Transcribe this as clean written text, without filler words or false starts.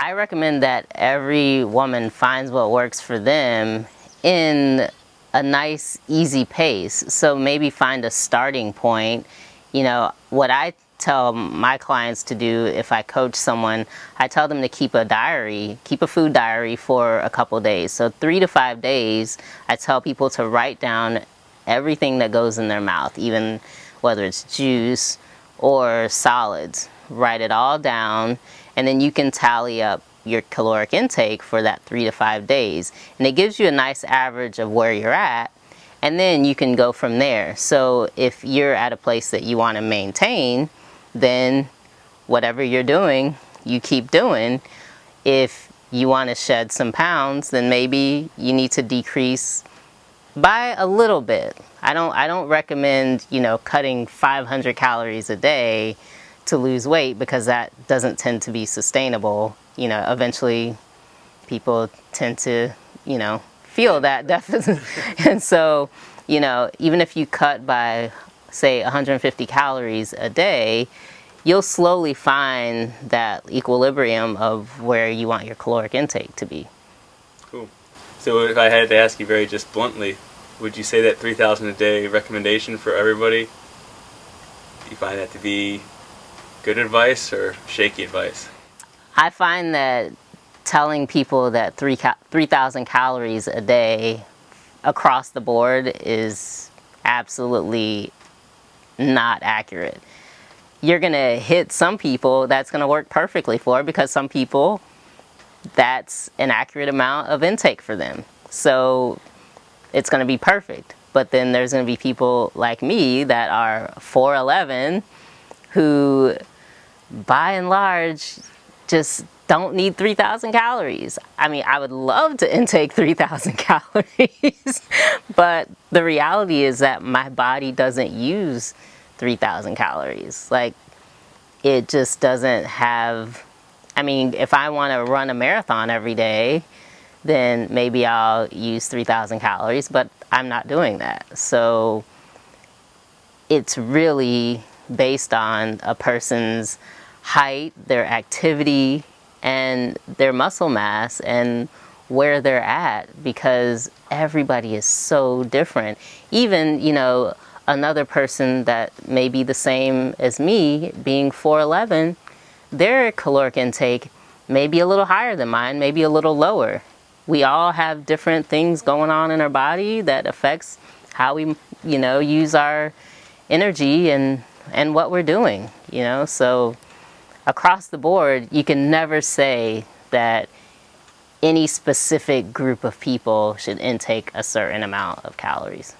I recommend that every woman finds what works for them in a nice, easy pace. So maybe find a starting point. You know, what I tell my clients to do if I coach someone, I tell them to keep a diary, keep a food diary for a couple days. So 3 to 5 days, I tell people to write down everything that goes in their mouth, even whether it's juice or solids. Write it all down, and then you can tally up your caloric intake for that 3 to 5 days. And it gives you a nice average of where you're at, and then you can go from there. So if you're at a place that you want to maintain, then whatever you're doing, you keep doing. If you want to shed some pounds, then maybe you need to decrease by a little bit. I don't recommend, cutting 500 calories a day to lose weight, because that doesn't tend to be sustainable. Eventually people tend to, feel that deficit. And so, even if you cut by, say, 150 calories a day, you'll slowly find that equilibrium of where you want your caloric intake to be. Cool. So if I had to ask you very just bluntly, would you say that 3,000 a day recommendation for everybody, do you find that to be good advice or shaky advice? I find that telling people that 3,000 calories a day across the board is absolutely not accurate. You're going to hit some people that's going to work perfectly for, because some people, that's an accurate amount of intake for them. So it's going to be perfect. But then there's going to be people like me that are 4'11", who by and large just don't need 3,000 calories. I mean, I would love to intake 3,000 calories, but the reality is that my body doesn't use 3,000 calories. Like, it just doesn't have, if I want to run a marathon every day, then maybe I'll use 3,000 calories, but I'm not doing that. So it's really based on a person's height, their activity, and their muscle mass, and where they're at, because everybody is so different. Even, another person that may be the same as me, being 4'11", their caloric intake may be a little higher than mine, maybe a little lower. We all have different things going on in our body that affects how we, use our energy and what we're doing, So across the board, you can never say that any specific group of people should intake a certain amount of calories.